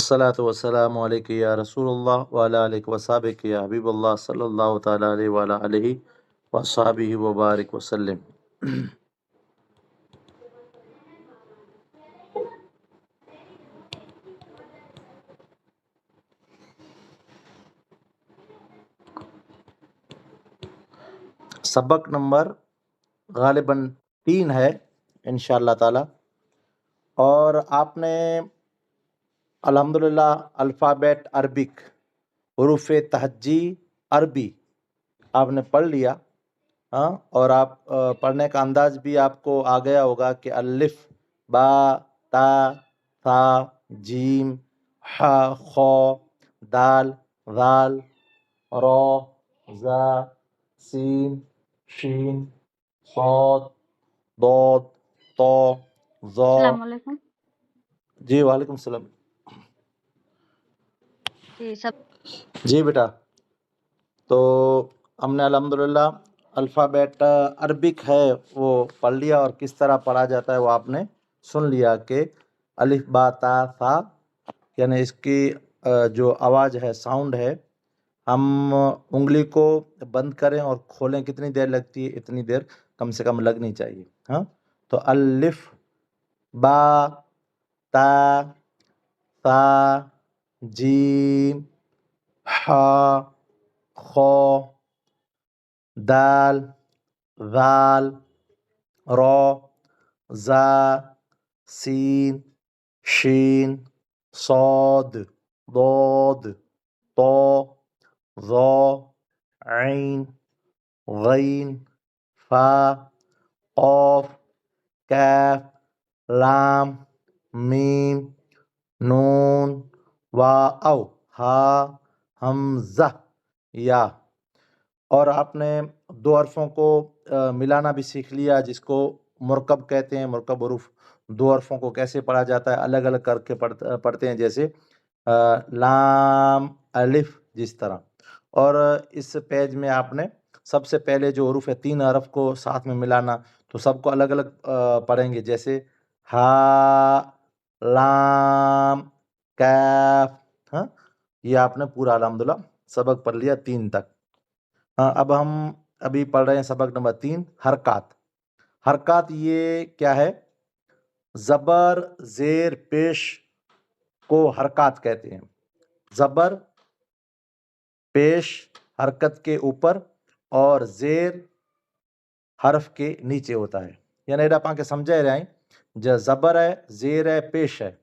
वस्सलातु वस्सलामु अलैका या रसूलुल्लाह व अला आलिका व सहाबिका या हबीबल्लाह सल्लल्लाहु तआला अलैहि व अला आलिहि व अस्हाबिहि व बारिक वसल्लम। सबक नंबर गालिबन 3 है इंशाअल्लाह ताला। और आपने अल्हम्दुलिल्लाह अल्फ़ाबेट अरबिक हुरूफ तहज्जी अरबी आपने पढ़ लिया। हाँ, और आप पढ़ने का अंदाज भी आपको आ गया होगा कि अलिफ, बा, ता, था, जीम, हा, खौ, दाल, जाल, रो, जा, सीन, शीन, सौद, दौद, तो, ज़ो। अस्सलाम वालेकुम। जी वालेकुम सलाम। जी सब जी बेटा, तो हमने अल्हम्दुलिल्लाह अल्फ़ाबेट अरबिक है वो पढ़ लिया और किस तरह पढ़ा जाता है वो आपने सुन लिया कि अलिफ बा ता सा, यानी इसकी जो आवाज़ है, साउंड है, हम उंगली को बंद करें और खोलें कितनी देर लगती है, इतनी देर कम से कम लगनी चाहिए। हाँ, तो अलिफ बा ता सा जीम हा खौ दाल ज़ाल रो ज़ा सीन शीन सौद दौद तो ज़ो ऐन गैन फा क़ाफ काफ लाम मीम नून वाव हा हमज़ा या। और आपने दो हरफों को मिलाना भी सीख लिया जिसको मुरकब कहते हैं। मुरकब हुरूफ दो हरफों को कैसे पढ़ा जाता है, अलग अलग करके पढ़ते हैं, जैसे लाम अलिफ जिस तरह। और इस पेज में आपने सबसे पहले जो हुरूफ है 3 हरफ को साथ में मिलाना, तो सबको अलग अलग पढ़ेंगे, जैसे हा लाम कैफ। हाँ, ये आपने पूरा अल्हम्दुलिल्लाह सबक पढ़ लिया 3 तक। अब हम अभी पढ़ रहे हैं सबक नंबर 3, हरकात। हरकात ये क्या है? जबर जेर पेश को हरकात कहते हैं। जबर पेश हरकत के ऊपर और जेर हरफ के नीचे होता है। यानी एडा पाके समझाए रहा जो जबर है, जेर है, पेश है।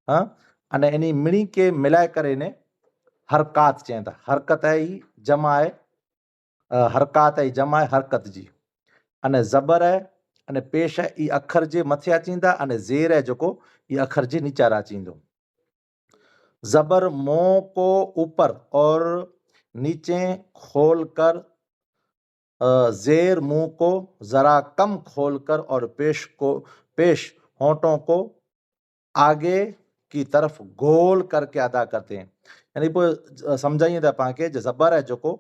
हाँ, अने इनी मिणी के मिलाए करे ने हरकात चेंदा। हरकत है ही जमा है, हरकात है जमा है हरकत जी। अने जबर है अने पेश है, ई अखर जे मथे अचींदा, अने जेर है जोको ई अखर जे नीचा अचींदो। जबर मों को ऊपर और नीचे खोलकर, जेर मुंह को जरा कम खोलकर और पेश होंठों को आगे की तरफ गोल करके अदा करते हैं। यानी समझाइए था पाके जबर है जोको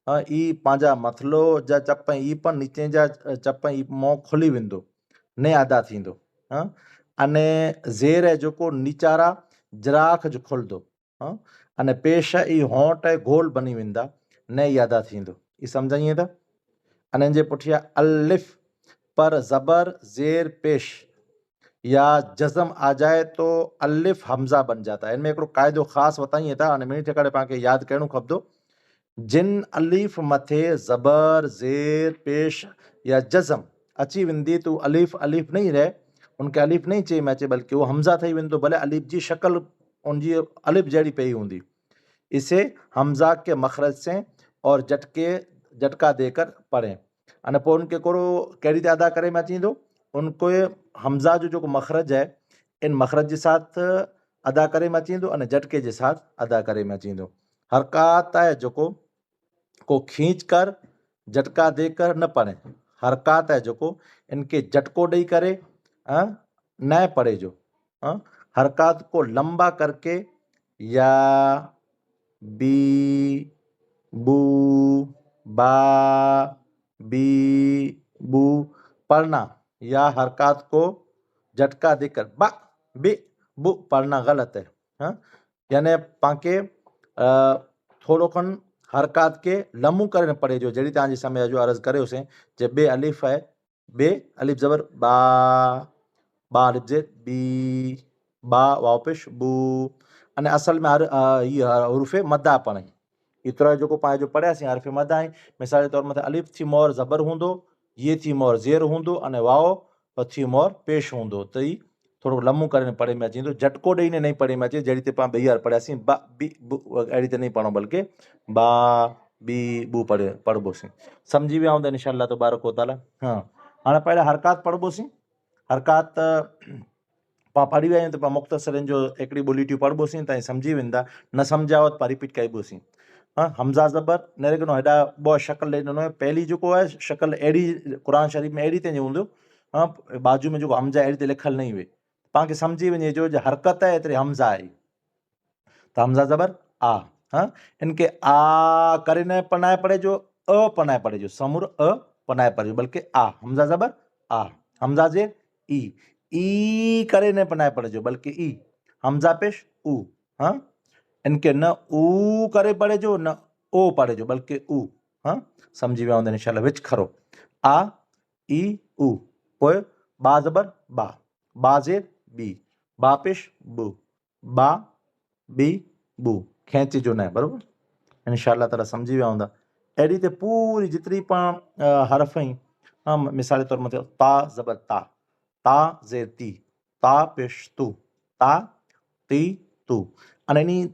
ई पांजा मथलो जा चप ई पर नीचे जा चप ई मों खुली वेंदो ने अदा थींदो। हाँ, अने ज़ेर है जोको नीचारा जराख जो खुलदो। हाँ, अने पेश है ई होंठ है गोल बनी वेंदा ने ई अदा थींदो। ई समझाइए था। अने जे पुठिया अलिफ पर जबर जेर पेश या जज़म आ जाए तो अलिफ हमजा बन जाता है। इनमें एक कायदो ख़ास बताइए था अने मिनी ठिकाणे पाके याद करणो खपदो। जिन अलिफ मथे जबर जेर पेश या जज़म अची वेंदी तो अलिफ अलिफ नहीं रहे, उनके अलिफ नहीं चई में अचे, बल्कि वो हमजा थी वेंदो, भले अलिफ जी शक्ल उनजी अलिफ जड़ी पई होंदी। इसे हमजा के मखरज से और झटका देकर पढ़ें। अने पोइ उनके कोरो कहिड़ी ते अदा करे में अचींदो, उनको हमजा जो मखरज है इन मखरज के साथ अदा करे में अचींदो अने झटके के साथ अदा करे में अचींदो। हरकात है जोको को खींच कर झटका देकर न पढ़े। हरकात है जोको इनके झटको दई करे न पढ़े जो। हरकात को लंबा करके या बी बू बा बी बू पढ़ना, या हरकत को झटका देकर बा बी बू पढ़ना गलत है। हाँ, यानी पांखे थोड़ो खन हरकत के लम्बू करे पढ़े जो जड़ी तव्हांजे सामने जो अर्ज़ करियोसीं जे बे अलिफ है बे अलिफ ज़बर बा बा अलिफ जे बी बा वाओ पेश बू अने असल में हर ये हुरूफ़े मदा पढ़े इतरो जो पाए जो पढ़ियासीं हरफ़े मदा आई मिसाल के तौर मथे अलिफ थी मोर ज़बर हूंदो ये थी मोर ज़ेर हूंदो अने वाओ थी मोर पेश हूंदो त ई थोड़ो लम्बू करे पढ़े में अची वेंदो झटको ॾेई ने नहीं पढ़े में अचे जहिड़ी ते पाण ॿई वार पढ़ियासीं बा बी बू अहिड़ी ते नहीं पढ़ो बल्कि बा बी बू पढ़बोसीं सम्झी विया हूंदा इंशाअल्लाह तबारक व तआला। हाँ हाणे पहले हरकत पढ़बोसीं हरकत पाण पढ़ी विया आहियूं त पाण मुख़्तसरनि जो हिकिड़ी ॿोली टियूं पढ़बोसीं त सम्झी वेंदा न सम्झाओ त पाण रिपीट कईबोसीं। हाँ हमज़ा ज़बर नेरे गिनो हेॾा ॿ शक्ल ॾेई ॾिनो पहली जेको आहे शक्ल अहिड़ी क़ुर शरीफ़ में अहिड़ी ते हूंदो हाँ बाजू में जेको हमज़ा अहिड़ी ते लिखल नहीं हुए पाण खे सम्झी वञे जो हरकत आहे एतिरे हमज़ा आहे त हमज़ा ज़बर आ। हाँ इनके आ करे न पनाए पढ़े जो अ पनाए पढ़े जो समूर अ पनाए पढ़े जो बल्कि आ हमज़ा ज़बर आ हमज़ा ज़ेर ई करे न पनाए पढ़े जो बल्कि ई हमज़ा पेश ऊ। हाँ इनके न ऊ करे पढ़े जो न ओ पढ़े जो बल्कि ऊ। हाँ समझी विया हूंदा इंशाअल्लाह विच खरो आ ई ऊ पोइ बा ज़बर बा ज़ेर बी बा पेश बू बा बी बू खेंच जो न बराबर इंशाअल्लाह ताला समझी विया हूंदा अहिड़ी ते पूरी जेतिरी पाण हरफ आहिनि हाँ मिसाल के तौर मथे ता ज़बर ता ज़ेर ती ता पेश तू ता ती तू अने इन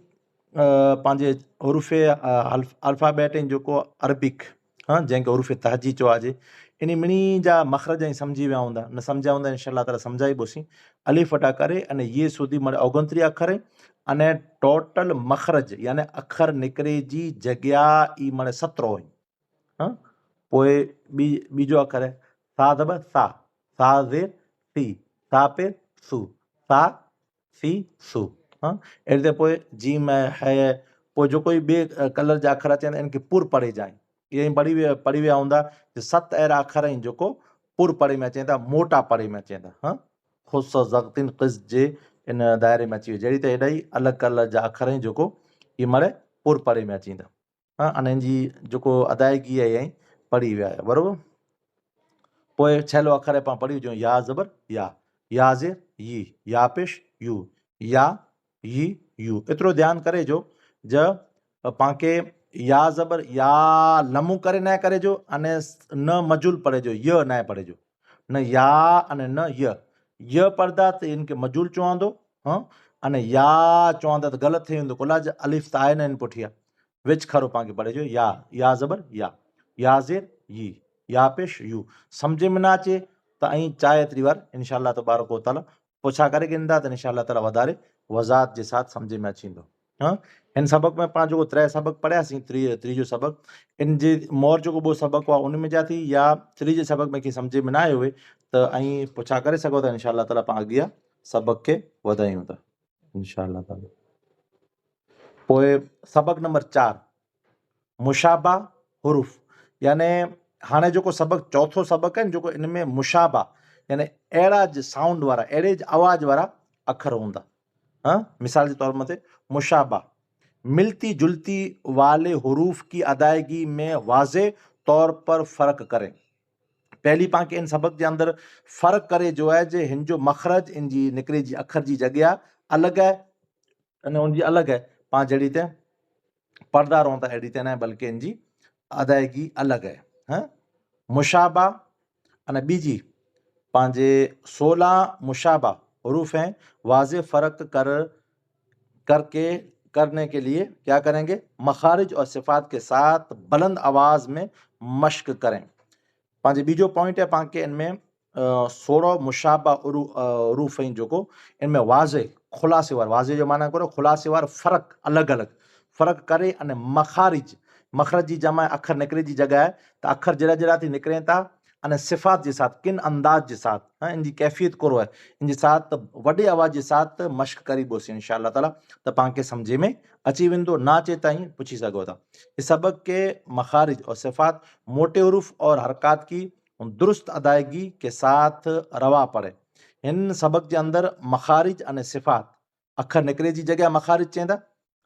पंहिंजे हुरूफ़े अल्फ़ाबेट आहिनि जेको अरबिक हाँ जंहिंखे हुरूफ़े तहजी चयो आहे इन मिनी जा मखरज ऐं सम्झी विया हूंदा न सम्झिया हूंदा इंशाअल्लाह ताला सम्झाईबोसीं अलिफ वटा करे अने ये सुधी माने 29 अखर आहिनि अने टोटल मखरज यानी अखर निकिरे जी जॻह ई माने 17 आहिनि। हाँ पोइ बीजो अखर है सा ज़बर सा ज़ेर सी सा पे सू सा सी सू। हाँ अहिड़ी त पोइ जीम है पोइ जो कोई ॿिए कलर जा अखर अचनि इनखे पुर पढ़े जाए इहे पढ़ी विया हूंदा 7 अहिड़ा अखर आहिनि जेको पुर पढ़े में अचनि था मोटा पढ़े में अचनि था। हाँ ख़ुशि ज़ख़्तिन क़िस जे इन दायरे में अची वियो जहिड़ी त हेॾा ई अलॻि कलर जा अखर आहिनि जेको इहे मड़े पुर पढ़े में अची वेंदा। हाँ अने इन जी जेको अदायगी आहे पढ़ी विया आहे बराबरि पोइ छहलो अखर पाण पढ़ी वठूं या ज़बर या ज़ेर यी या पेश यू या यी यू एतिरो ध्यानु करे जो ज पाण खे या ज़बर या लम्बू करे न करे जो अने न मजूल पढ़े जो य न पढ़े जो न या अने न य पढ़ंदा त इनखे मजूल चवंदो। हाँ अने या चवंदा त ग़लति थी वेंदो कुला अलिफ त आहे न इन पुठियां विच खरो पाण खे पढ़े जो या ज़बर या ज़ेर यी या पेश यू सम्झ में न अचे त ऐं चाहे एतिरी वार इंशाअल्लाह तबारक व तआला पुछा करे ॾींदा त इंशाअल्लाह ताला वधारे वज़ाहत जे साथ सम्झ में अची वेंदो। हाँ हिन सबक़ में पाण जेको 3 सबक़ पढ़ियासीं त्रीजो सबक़ इन जे मोर जेको ॿियो सबक़ आहे उन में जा थी या त्रीजे सबक़ में कंहिं सम्झ में न आयो हुए त ऐं पुछा करे सघो था इंशाअल्लाह ताला पाण अॻियां सबक़ खे वधायूं था इंशाअल्लाह ताला। पोइ सबक़ नंबर 4 मुशाबा हुरूफ़ यानी हाणे जेको सबक़ चौथो सबक़ है जेको इन में मुशाबा यानी अहिड़ा साउंड वारा अहिड़े आवाज़ वारा अखर हूंदा। हाँ मिसाल के तौर मथे मुशाबा मिलती जुलती वाले हुरूफ की अदायगी में वाज़े तौर पर फ़र्क करें। पहली पाण खे इन सबक़ जे अंदरि फ़र्क़ु करे जो आहे जे हिन जो मखरज इन जी निकिरे जी अखर जी जॻह अलॻि आहे अने उनजी अलॻि आहे पाण जहिड़ी त पढ़ंदा रहूं था अहिड़ी त न बल्कि इन जी अदायगी अलॻि आहे। हाँ मुशाबा अने बीजी पंहिंजे 16 मुशाबा हुरूफ हैं वाज़े फ़र्क करने के लिए क्या करेंगे मखारिज और सिफात के साथ बुलंद आवाज़ में मश्क करें। पंहिंजे बीजो पॉइंट है पाण खे इनमें 16 मुशाबा हुरूफ आहिनि जेको इनमें वाज़े खुलासे वार वाज़े जो माना करो खुलासे वार फ़र्क़ु अलॻि अलॻि फ़र्क़ु करे अने मखरज जी जमा अखर निकिरे जी जॻह आहे त अखर जहिड़ा जहिड़ा थी निकिरनि था अने सिफ़ात जे साथ किन अंदाज जे साथ हाँ इन जी कैफ़ियत करो है इन जे साथ वॾे आवाज़ जे साथ मश्क करीबोसीं इंशाअल्लाह ताला त पाण खे सम्झ में अची वेंदो ना अचे ताईं पुछी सघो था। इस सबक के मखारिज और सिफात मोटे हुरूफ और हरकत की दुरुस्त अदायगी के साथ रवा पड़े। इन सबक के अंदर मखारिज अने सिफात अखर निकिरे जी जॻह मखारिज चवंदा,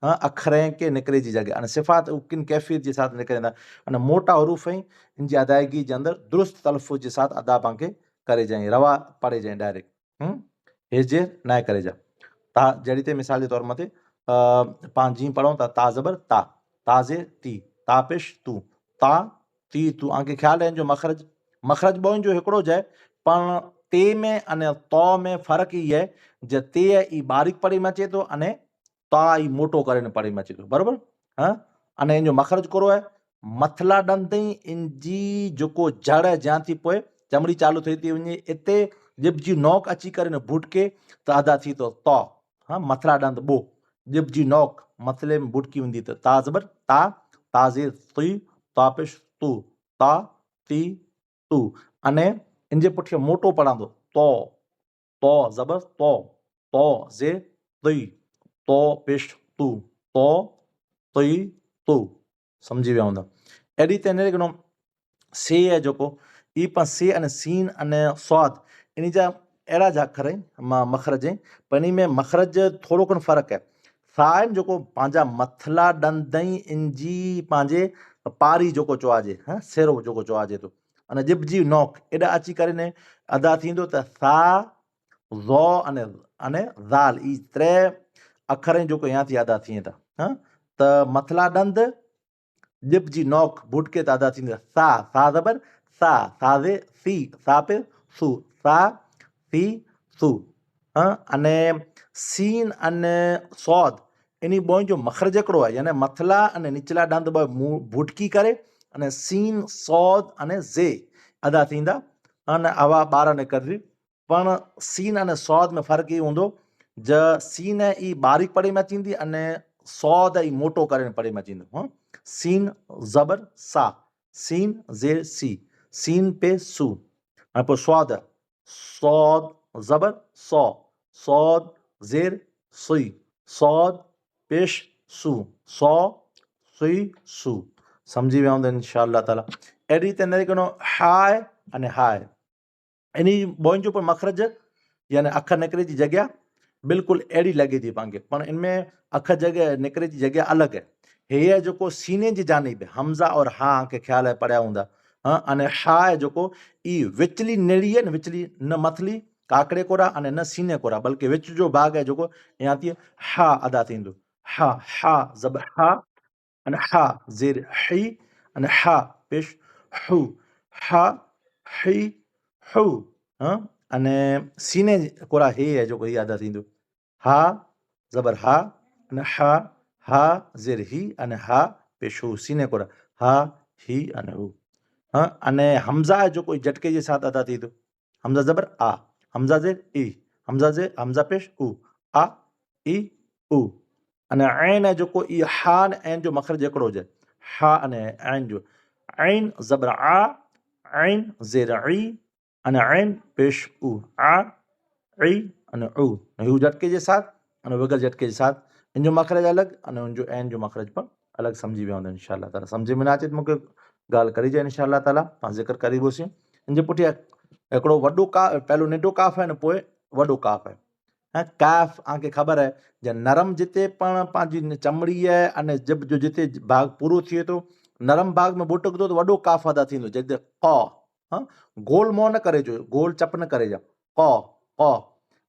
अखर के निकिरे जी जॻह, अने सिफ़ात किन कैफ़ियत जे साथ निकिरंदा, अने मोटा हरूफ इन जी अदायगी जे अंदरि दुरुस्त तलफ़ुज़ जे साथ अदा पाण करे जाएं, रवा पढ़े जाएं डायरेक्ट, हेजे नाए करे जा। ता जड़ी ते मिसाल के तौर मथे पाण जी पढ़ूं था ता ज़बर ता, ताज़े ती, ता पेश तू, ता ती तू। आंखे ख्याल है जो मखरज मखरज बोइन जो हिकिड़ो जाए, पण ते में अने तो में फ़र्क ई है जे ते ई बारीक पढ़ी में अचे तो अने ता ई मोटो करे पढ़ी में अचे तो, बराबर। अने इन जो मखरज करो है मथला ॾंद इन जी जेको जड़ ज्यां थी पोए चमड़ी चालू थी वञे इते जिब जी नोक अची करे न भुटके त अदा थी तो तो, मथला ॾंद बो, जिब जी नोक मथले में भुटकी वेंदी त ता ज़बर ता, ताज़े ती, ता पेश तू, ता ती तू। अने इन जे पुठियां मोटो पढ़ंदो तो ज़बर तो जे ती, तो पेश तू, तो ती तू। समझी विया हूंदा। एडी ते ने गनो से है जेको ई पा से अने सीन अने स्वाद इन जा अहिड़ा जा अखर मखरज आहिनि, पर इन में मखरज थोरो घणो फ़र्क़ु आहे। सा आहिनि जेको पंहिंजा मथला ॾंद इन जी पंहिंजे पारी जेको चवाइजे, सेरो जेको चवाइजे थो, अने जिब जी नोक एॾा अची करे ने अदा थींदो त सा ज़ो अने अने ज़ाल ई टे अखर जेको या थी अदा थियनि था, त मथला ॾंद जिब जी नोक भुटके त अदा थींदी सा ज़बर सा, साज़े सी, सा पे सू, सा सी सू। अने सीन अने सौद इन ॿोइन जो मखरज हिकिड़ो आहे, यानी मथला अने निचला ॾंद ॿ भुटकी करे अने सीन सौद अने ज़े अदा थींदा, अने हवा ॿाहिरि निकिरंदी। पण सीन अने सौद में फ़र्क़ु ई हूंदो ज सीन ई बारीक पढ़ी में अचींदी अने सौद ई मोटो करे पढ़ी में अचींदो। सीन ज़बर सा, सीन ज़ेर सी, सीन पे सू, ऐं पोइ स्वाद सौद ज़बर सौ, सौद ज़ेर सुई, सौद पेश सू, सौ सुई सू। समझी विया हूंदा इंशाअल्लाह ताला। अहिड़ी त न कनो हाय अने हाय इन ॿोइन जो मखरज यानी अखर निकिरे जी जॻह बिल्कुलु अहिड़ी लॻे थी पाण खे, पण इनमें अखर जॻह निकिरे जी जॻह अलॻि आहे। हे आहे जेको सीने जी जानिब हमज़ा और हा खे ख्याल आहे पढ़िया हूंदा, अने हा आहे जेको ई विचली निड़ी आहे न, विचली न मथली काकड़े कोरा अने न सीने कोरा, बल्कि विच जो भाग आहे जेको या थी हा अदा थींदो। हा ज़बर हा अने हा ज़ेर ही अने हा पेश हू, हा ही हू। अने सीने कोरा हे आहे जेको हीअ अदा थींदो। हा ज़बर हा अने हा ज़ेर ही अने हा पेश हू, सीने कोरा हा ही अने हू। अने हमज़ा आहे जेको झटके जे साथ अदा थी थो। हमज़ा ज़बर आ, हमज़ा ज़ेर ई, हमज़ा पेश ऊ, आ ई ऊ। अने ऐन आहे जेको ई हा अने ऐन जो मखरज हिकिड़ो हुजे, हा अने ऐन जो, ऐन ज़बर आ, ऐन ज़ेर ई अने ऐन पेश ऊ, आ ई अने ऊ। हू झटके जे साथ अने बगैर झटके जे साथ, इन जो मखरज अलॻि अने उन जो ऐन जो मखरज पण अलॻि। समझी विया हूंदा इंशाअल्लाह ताला। सम्झ में न अचे त मूंखे ॻाल्हि करी जाए इंशाअल्लाह ताला, पाण ज़िक्र करी ॿोसीं। इन जे पुठियां हिकिड़ो वॾो का पहिरियों नंढो काफ़ आहे न पोइ वॾो काफ़ आहे। काफ़ तव्हांखे ख़बर आहे जे नरम जिते पण पंहिंजी चमड़ी आहे अने जिब जो जिते भाग पूरो थिए थो, नरम भाग में बुटकंदो त वॾो काफ़ अदा थींदो, जिते क़, गोल मों न करे जो, गोल चप न करे जा, क़।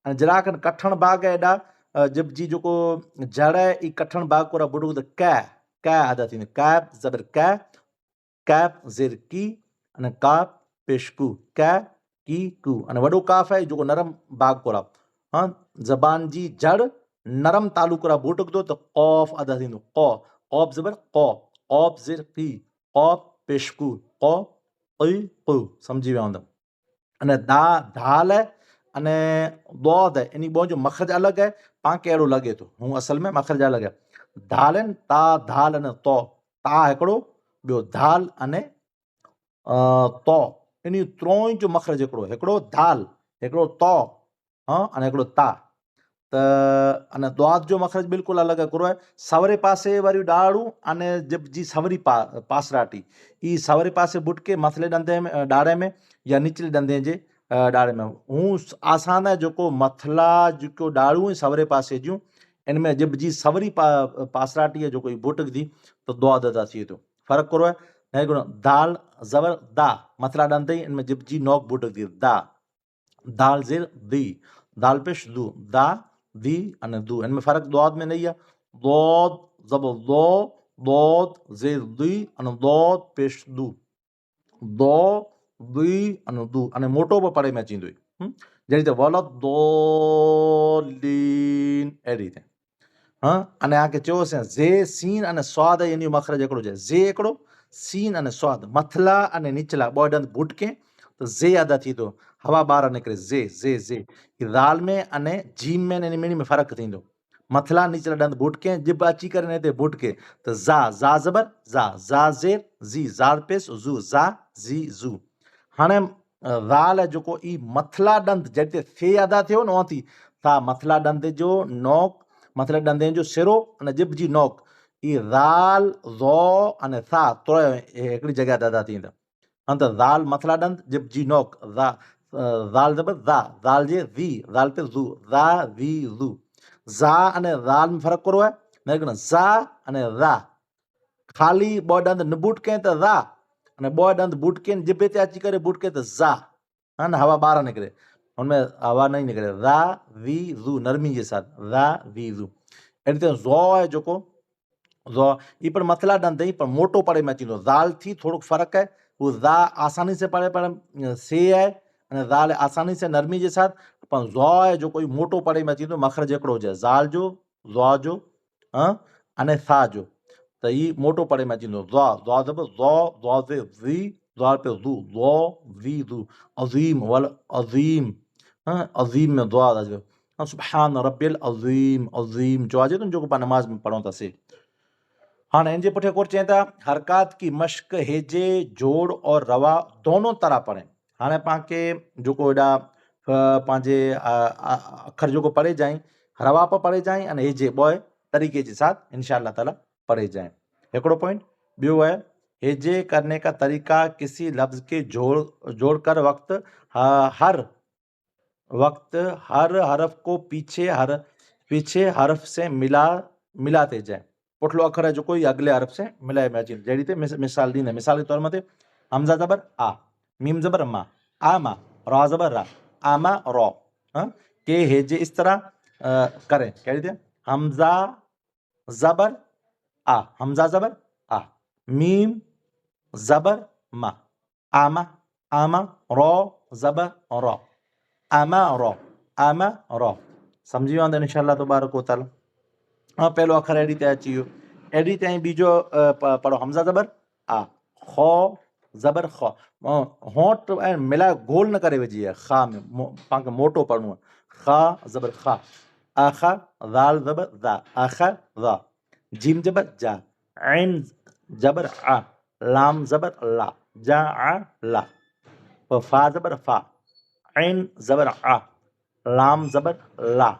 ऐं जरा खनि कठण भाग आहे एॾा जिब जी जेको जड़ आहे ई कठण भाग कोरा बुटकंदो कै अदा थींदो, कैब ज़बर कै, कैब ज़ेर की अने काफ़ पेश कू, कै की कू। अने वॾो काफ़ आहे जेको नरम भाग कोरा, ज़बान जी जड़ नरम तालुक कोरा बुटकंदो त क़ौफ़ अदा थींदो, क़ौफ़ ज़बर क़ौ, क़ौफ़ ज़ेर की, क़ौफ़ पेश कू, क़ौ क़ी क़ू। समझी विया हूंदा। अने धाल आहे अने दौद आहे, इन ॿोइन जो मखरज अलॻि आहे, पाण खे अहिड़ो लॻे थो, हू असल में मखरज अलॻि आहे। धाल आहिनि ता धाल अने तौ, ता हिकिड़ो ॿियो धाल अने तौ, इन त्रोई जो मखरज हिकिड़ो धाल, हिकिड़ो तौ, अने हिकिड़ो ता। त अने द्वाद जो मखरज बिल्कुलु अलॻि हिकिड़ो आहे सवरे पासे वारियूं ॾाड़ूं अने जिब जी सवरी पासराटी, ई सवरे पासे बुटके मथले ॾंदे में ॾाड़े में या निचले ॾंदे जे डाड़े में हूँ आसान है जो मथला जो डाड़ू सवरे पासे जूं इनमें जब जी सवरी पासराटी है जो कोई बुटक दी तो दुआ ददा थी तो फर्क करो है दाल जबर दा मथला डांते इनमें जब जी नौक बुटक दी दा दाल जेर दी दाल पेश दू दा दी अने दू इनमें फर्क दुआद में नहीं है दौद जबर दो दौद जेर दी अने दौद पेश दू दो दी अने दू अने मोटो पे पड़े में अची जे रीते वलद दोलीन ए रीते हाँ अने आके चो से जे सीन अने स्वाद यानी मखरज एकड़ो जे जे एकड़ो सीन अने स्वाद मथला अने निचला बो दंद बुटके तो जे अदा थी तो हवा बाहर निकले जे दाल में अने जीम में ने मिनी में फर्क थींदो मथला निचला दंद बुटके जिब अची करे ने ते बुटके तो जा जबर जा जेर जी जाल पेस जू जा जी जू हाने दाल जो ई मथला दंद जते थे अदा थियो न थी ता मथला दंद जो नोक मथला दंद जो सिरो अने जिब जी नोक ई दाल ज़ो अने था तो एकड़ी जगह अदा थींदा अंत दाल मथला दंद जिब जी नोक दाल जबर दाल जे दी दाल पे जू दा दी जू जा अने दाल में फर्क करो है लेकिन जा अने दा खाली बो दंद न बुटके त दा अने बो दंद बुटके जिबे ते अची करे बुटके त जा है ना हवा बाहर निकले उनमें हवा नहीं निकले दा वी जू नरमी के साथ दा वी जू एड़ी ते ज़ो है जोको ज़ो ई पर मथला दंद ही पर मोटो पड़े में अचींदो दाल थी थोड़ो फर्क है वो दा आसानी से पड़े पर से है अने दाल आसानी से नरमी के साथ पर ज़ो है जो कोई मोटो पड़े में अचींदो मखरज एकड़ो हुजे ज़ाल जो ज़ो जो अने सा जो तो ई मोटो पड़े में अचींदो ज़ो जब ज़ो से ज़ी ज़ाल पे ज़ू ज़ो ज़ी ज़ू अज़ीम वल अज़ीम अज़ीम में दुआ जो सुभान रब्बिल अज़ीम अज़ीम जो आज तुम जो नमाज में पढ़ो था से हाँ इनके पुठिया कोर चें था हरकत की मश्क हेजे जोड़ और रवा दोनों तरह पढ़े हाँ पाके जो एडा पांजे अखर जो पढ़े जाए रवा पर पढ़े जाए अने हेजे बॉय तरीके के साथ इंशाअल्लाह ताला पढ़े जाए एकड़ो पॉइंट बियो है हेजे करने का तरीका किसी लफ्ज के जोड़कर हर हरफ को पीछे हरफ से मिलाते जाए पुठलो अखर है जो कोई अगले हरफ से मिलाए में अची जड़ी ते मिसाल दी मिसाल के तौर मते हमजा जबर आ मीम जबर मा आमा रा जबर रा आमा रो के हेजे इस तरह करें कह थे हमजा जबर आ हमजा जबर आ मीम जबर मा आमा आमा रो जबर रो आमा रो समझी वांदो इंशाअल्लाह तबारक व तआला हाँ पहलो अखर एडी ते अची वियो एडी ते बीजो पढ़ो हमजा जबर आ खो जबर खो होंठ मिला गोल न करे विझी खा में पांके मोटो पढ़नो खा जबर खा आखा दाल जबर दा आखा दा जीम जबर जा ऐन जबर आ लाम जबर ला जा आ ला फा जबर फा ऐन जबर आ लाम जबर ला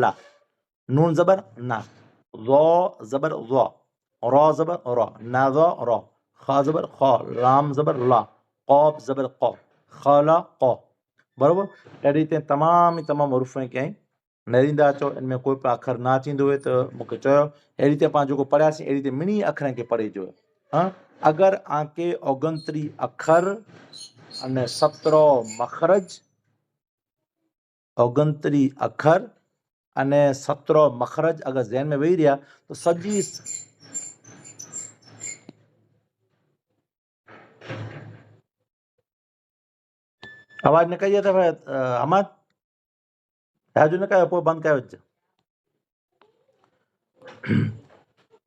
ला नून जबर ना ज़ो जबर ज़ो रो जबर रो ना ज़ो रो खा जबर खो लाम जबर ला क़ाफ जबर क़ खला क़ बराबर अड़ी ते तमाम हुरूफ़ कई नरींदा अचो इनमें कोई अखर ना थींदो हुए तो मूंखे चयो अहिड़ी ते पाण जेको पढ़ियासीं अहिड़ी ते मिनी अखरनि खे पढ़े जो हाँ अगर आके ओगंतरी अखर अने 17 मखरज ओगंतरी अखर अने 17 मखरज अगर ज़हन में वेही रहा तो सजी आवाज न कई अथव अहमद हाजो न कयो पोइ बंदि कयो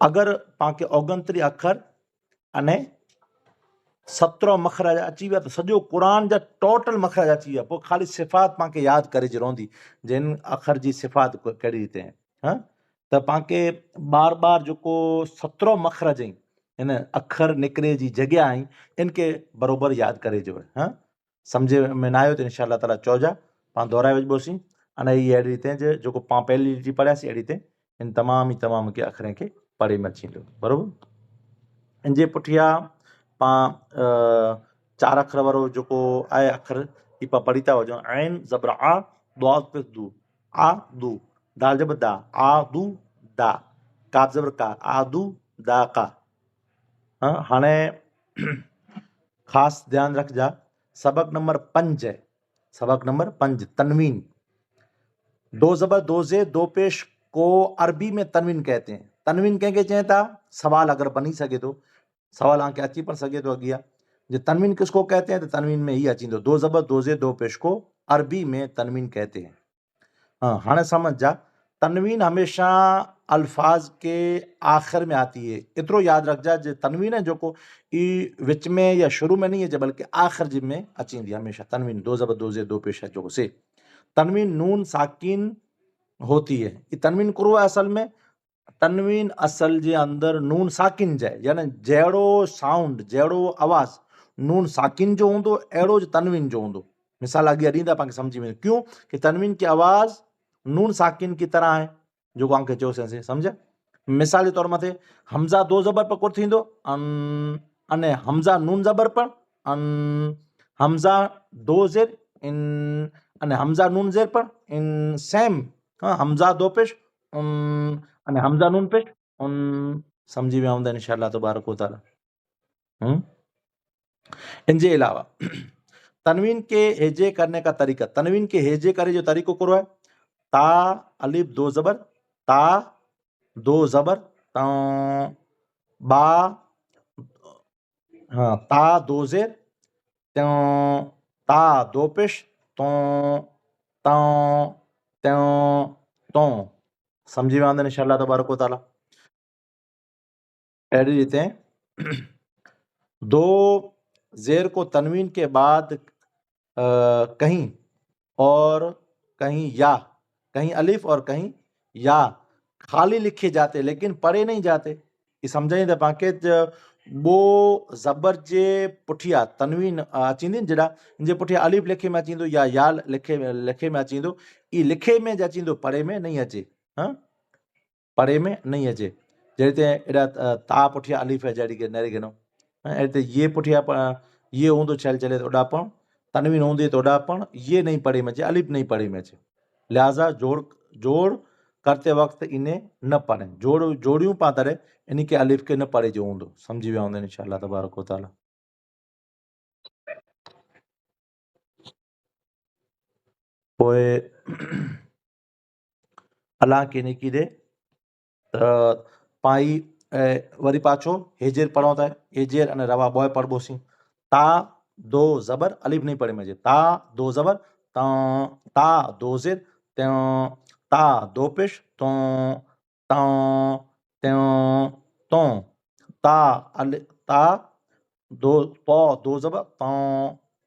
अगर पाके ओगंतरी अखर अने 17 मखरज अची विया तो सॼो क़ुरान जा टोटल मखरज अची विया पोइ ख़ाली सिफ़ात पाके यादि करे रहंदी जिन अखर जी सिफ़ात कहिड़ी रीते हाँ त पाके बार बार जेको 17 मखरज आहिनि हिन अखर निकिरे जी जॻह आहिनि इनके बराबरि यादि करे जो हाँ सम्झ में न आयो त इंशाअल्लाह ताला चइजा पाण दोहराए वञिबोसीं अने इहा अहिड़ी रीते जेको पाण पहली रीति पढ़ियासीं अहिड़ी रीते इन तमाम के अखरनि खे पढ़े में अची वेंदो बराबरि इन जे पुठियां पाण 4 अखर वारो जेको आहे अखर इपा पढ़ीता वजो ऐन ज़बर आ ضاد पे दू आ दू दाल जबर दा आ दू दा काफ जबर का आ दू दा का। हाँ हाणे खास ध्यान रख जा सबक नंबर 5 है सबक नंबर 5 तनवीन दो जबर दो जे दो पेश को अरबी में तनवीन कहते हैं। तनवीन कंहिंखे चइनि था सवाल अगर बनी सके तो सवाल आके अची पण सके तो अॻियां जो तनवीन किसको कहते हैं तो तनवीन में ही अची दो जबर दो जे दो पेश को अरबी में तनवीन कहते हैं। हाँ हाणे समझ जा तनवीन हमेशा अल्फाज के आखिर में आती है इतरो याद रख जा जो तनवीन है जो को ई विच में या शुरू में नहीं है बल्कि आखिर जी में अचींदी हमेशा तनवीन दो जबर दो जे दो पेश है जो से तनवीन नून साकिन होती है। ये तनवीन करो है असल में तनवीन असल जे अंदर नून साकिन जाए यानी जहिड़ो साउंड जहिड़ो आवाज़ नून साकिन जो हूंदो अहिड़ो ज तनवीन जो हूंदो। मिसाल अॻियां ॾींदा पाण खे सम्झी में क्यों कि तनवीन की आवाज़ नून साकिन की तरह है जो तव्हांखे चयोसीं सम्झ। मिसाल जे तौर मथे हमज़ा दो ज़बर पर कोन थींदो अने हमज़ा नून ज़बर पर अन हमज़ा दो ज़ेर इन अने हमज़ा नून ज़ेर पर इन सेम हमज़ा दो पेश अने हमज़ा नून पेश समझी विया हूंदा इंशाअल्लाह तबारक व तआला। इनके अलावा तनवीन के हेजे करने का तरीका तनवीन के हेजे करे जो तरीको करो है ता अलिफ दो जबर ता दो जबर ता बा हाँ ता दो जेर त्यों ता दो पेश तो ता त्यों तो समझी विया हूंदा इंशाअल्लाह तबारक व तआला। अहिड़ी रीते दो जेर को तनवीन के बाद कहीं और कहीं या कहीं अलिफ और कहीं या खाली लिखे जाते लेकिन पढ़े नहीं जाते। ये समझाई था पाके वो जबर जे पुठिया तनवीन अचींदी जड़ा जे पुठिया अलिफ लिखे में अचींदो या लिखे में अचींदो ई लिखे में अचींदो पढ़े में नहीं अचे। हाँ पढ़े में नहीं अचे जैसे एड़ा ता पुठिया अलिफ है जड़ी के नरे गिनो ऐसे ये पुठिया ये हूंदो छल चले तो ओडापण तनवीन होंदी तो ओडापण ये नहीं पढ़े में अचे अलिफ नहीं पढ़े में अचे लिहाजा जोड़ करते वक्त इन्हें न पढ़ें जोड़ियों पा तरह इन्हीं के अलिफ के न पढ़े जो हूंदो समझी विया हूंदा इंशाअल्लाह तबारक व तआला। पोइ अलाह के नेकी दे पाई वरी पाछो हेजेर पढ़ो था हेजेर अने रवा बॉय पढ़बोसी ता दो जबर अलिफ नहीं पढ़े मजे ता दो जबर ता दो जेर त्यों ता दो पेश तो त्यों तो ता दो जबर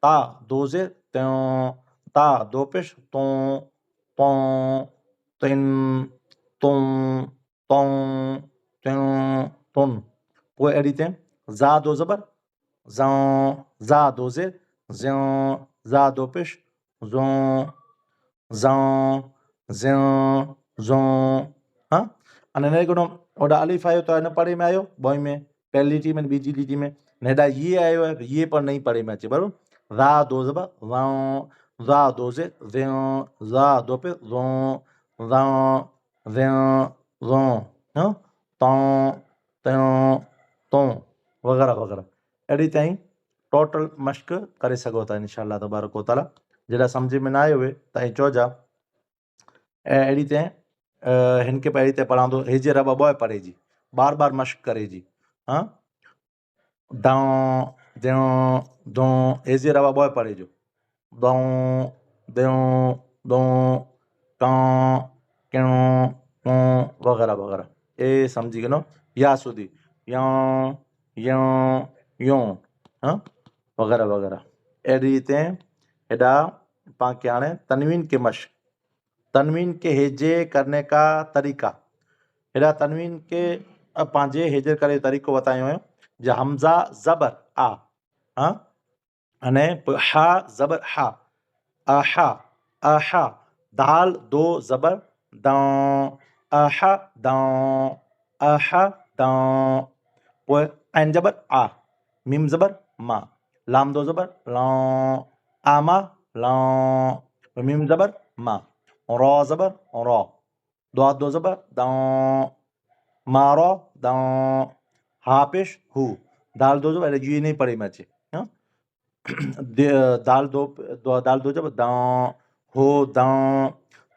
ता दो जेर त्यों ता दो पेश तो तिन तुम तुम त्यों तुम पोइ अहिड़ी ते ज़ा दो जबर ज़ा दो जेर ज़्यों ज़ा दो पेश ज़ों ज़ों हाँ अने ने गुणो ओडा अलिफ आयो तो न पढ़े में आयो बॉय में पहली लीटी में बीजी लीटी में नेडा ये आयो है ये पर नहीं पढ़े में अचे बराबर ज़ा दो जबर ज़ा दो जेर ज़्यों ज़ा दो पे ज़ों ज़ों हाँ तों त्यों तों वग़ैरह वग़ैरह अहिड़ी ताईं टोटल मश्क करे सघो था इंशाअल्लाह तबारक व तआला। जॾहिं सम्झ में न आयो हुए त चइजा ऐं अहिड़ी ते हिनखे पहिरीं ते पढ़ांदो हेजे रबा बॉय पढ़े जी बार बार मश्क करे जी हाँ दाऊं द्यों दों हेजे रबा बॉय पढ़े जो दों द्यों दों कां क्यों कों वग़ैरह वग़ैरह ए समझी गनो या सुधी यों यों यों हाँ वग़ैरह वग़ैरह अहिड़ी रीते हेॾा पाण खे हाणे तनवीन के मश्क तनवीन के हेजे करने का तरीका हेॾा तनवीन के पंहिंजे हेजे करे तरीक़ो बतायो है जो हमज़ा ज़बर आ हाँ अने हा ज़बर हा आहा दाल दो जबर दां आहा दां पोइ ऐन जबर आ मीम जबर मा लाम दो जबर लौं आमा ला, मीम जबर मा, रॉ जबर रॉ, दो जबर दां, मारो दां, हा पेश हु, दाल दो जबर ये नहीं पढ़ी मैं हाँ दाल दो जबर दां, हो दां,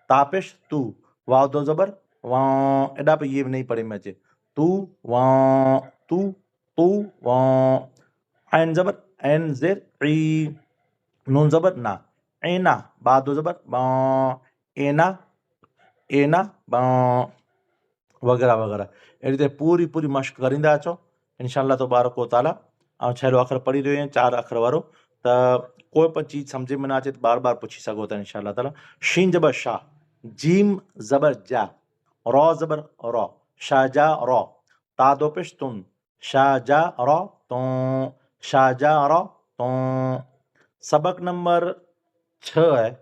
तापेश तू, वाव दो जबर वां, एडा पे ये नहीं पढ़ी मैं तू वां, तू वां, ऐन जबर ऐन जेर ई, नून जबर ना, ऐना, बा दो जबर बां, एना एना बां, वगैरह वगैरह ए रीते पूरी पूरी मश्क करींदा अचो इंशाअल्लाह तबारक व तआला। ऐं छहेलो अखर पढ़ी रहियो आहियां 4 अखर वारो, त कोई पण चीज सम्झ में न अचे त बार बार पुछी सघो था इंशाअल्लाह ताला। शीन जबर शा, जीम जबर जा, रॉ जबर रॉ, शाजा रॉ, ता दो पेश तुन, शाजा रॉ तों, शाजा रॉ तों। सबक नंबर 6 है,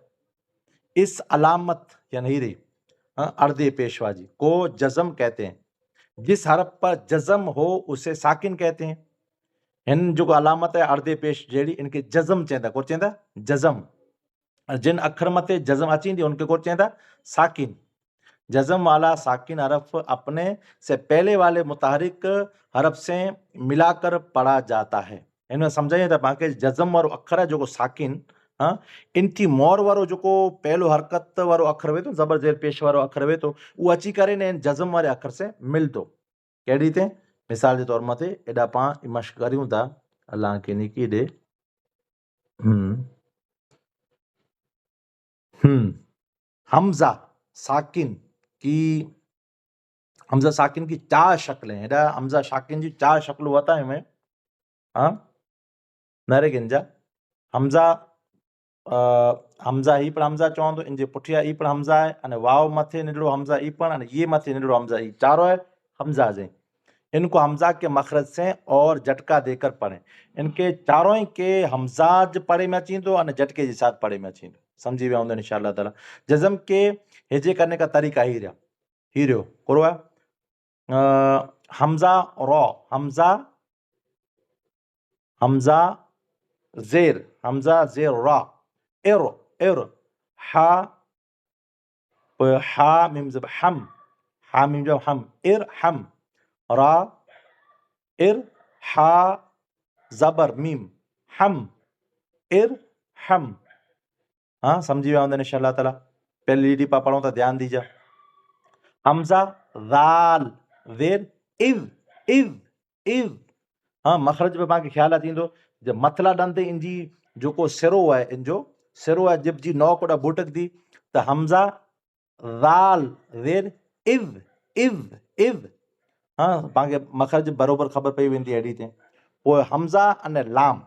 इस अलामत यानी हीरे अर्दे पेशवा जी को जज़म कहते हैं। जिस हरफ पर जज़म हो उसे साकिन कहते हैं। इन जो अलामत है अर्दे पेश जेड़ी इनके जज़म चेंदा, को चेंदा जज़म। जिन अखर मते जज़म अचींदी उनके को चेंदा साकिन। जज़म वाला साकिन हरफ अपने से पहले वाले मुतहरिक हरफ से मिलाकर पढ़ा जाता है। इनमें समझाइए था बाकी जज़म वारो अखर है जो साकिन, हाँ इनकी मोर वारो जो पहलो हरकत वारो अखर वे तो जबर जेर पेश वारो अखर वे तो वो अची करे ने जज़म वाले अखर से मिलतो। कहिड़ी ते मिसाल के तौर मते एडा पा मश्क करियूं था अल्लाह के निकी दे। हमजा साकिन की, हमजा साकिन की 4 शक्लें, एडा हमजा साकिन की 4 शक्ल बताए मैं। हाँ नरे गिंजा हमजा हमजा ई पण हमजा चवंदो, इन जे पुठिया ई पण हमजा है अने वाव मथे निडड़ो हमजा ई पण अने ये मथे निडड़ो हमजा ई, चारों है हमजा जे। इनको हमजा के मखरज से और झटका देकर पढ़ें। इनके चारों ही के हमजाज पढ़े में अचींदो अने झटके के साथ पढ़े में अचींदो। समझी विया हूंदो इंशाअल्लाह ताला। जज़म के हेजे करने का तरीका ही रहा करो है हमजा रॉ, हमजा हमजा जेर रा, एर एर, हा हा मीम जब हम, हा मीम जब हम, एर हम, रा एर, हा जबर मीम हम, एर हम। हाँ समझी विया हूंदा इंशाअल्लाह ताला। पहली लीडी पा पढ़ो तो ध्यान दीजिए। हमजा दाल जेर इज इज, हाँ मखरज पे पाके ख्याल अचींदो जब मथला दंद इंजी जो को सिरो है, इंजो सिरो है जब जी नौ कोड़ा बुटक दी तो हमजा दाल जेर इज, हाँ पाके मखरज बरोबर खबर पई वेंदी एडी ते। वो हमजा अने लाम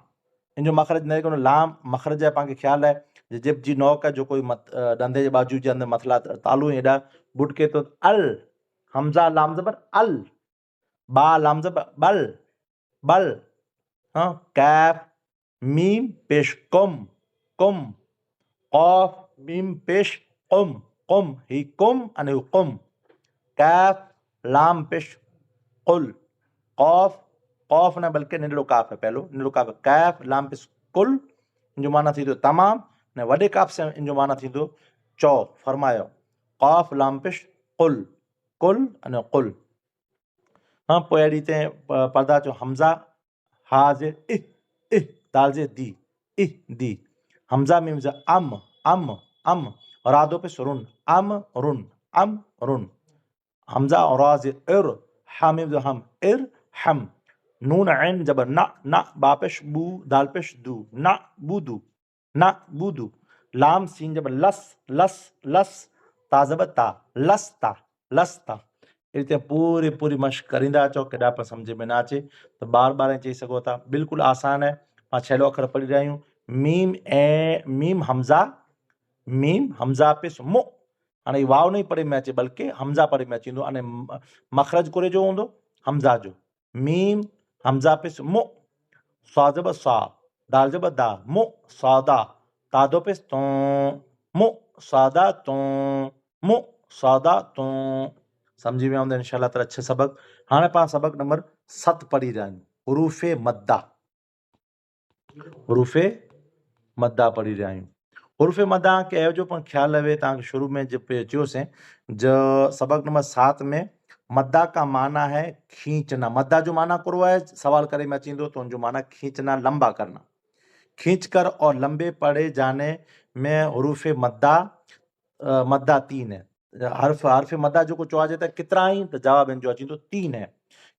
इंजो मखरज ने को लाम मखरज है पाके ख्याल है जब जी नौ का जो कोई दंदे जे बाजू जे अंदर मथला तालू एडा बुटके तो अल, हमजा लाम जबर अल, बा लाम जबर बल बल, हाँ कैफ मीम पेश कुम कुम, कॉफ मीम पेश कुम कुम, ही कुम अने कुम, कैफ लाम पेश कुल, कॉफ कॉफ न बल्कि निडड़ो काफ है पहलो निडड़ो काफ, कैफ लाम पेश कुल इनजो माना थी तो तमाम ने वडे काफ से इनजो माना थी तो चौ फरमायो, कॉफ लाम पेश कुल कुल अने कुल। हाँ पोइ अहिड़ी ते पर्दा चो हमजा हा जे इह दाल जे दी, हमजा मीम जे अम, रादो पे रुन अम रुन, हमजा और रा जे इर, हा मीम जे हम इर हम, नून ऐन जबर ना बा पेश बू दाल पेश दू ना बूदू, लाम सीन जबर लस ता जबर ता लसता। इते पूरी मश्क करींदा अचो केॾा पर सम्झ में न अचे तो बार बार चई सघो था। बिल्कुलु आसान है। पां छहेलो अखर पढ़ी रहिया आहियूं। मीम हमजा पे मु, हाणे वाव नहीं पढ़े में अचे बल्कि हमजा पढ़े में अचींदो अने मखरज कोरे जो हूंदो हमजा जो। मीम हमजा पे मु, सा जबर सा, दाल जबर दा, मु सादा, तादो पे तो, मु सादा तो। समझी विया हूंदा इंशाअल्लाह ताला 6 सबक। हाणे पां सबक नंबर 7 पढ़ी रहिया आहियूं, हुरूफ़े मद्दा पढ़ी रहिया आहियूं। हुर्फ़ मदा कयो जो पण ख़्याल रहे तव्हांखे शुरू में जो चयोसीं जो सबक नंबर 7 में मद्दा का माना है खींचना। मद्दा जो माना करो है सवाल करे में अचींदो तो उनजो माना खींचना, लंबा करना। खींचकर और लंबे पढ़े जाने में हुरूफ़ मद्दा मद्दा 3 है। हर्फ़ मद्दा जेको चवाइजे त केतिरा आहिनि त जवाब हिन जो अचींदो 3 है।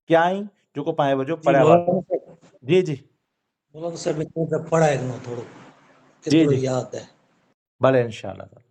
क्या आहिनि जेको पाण वजो जी पढ़िया हुआ। जी जी मौलाना साहब इतने तक पढ़ाए नो थोड़ो जी केतिरो जी यादि है। भले इंशाअल्लाह।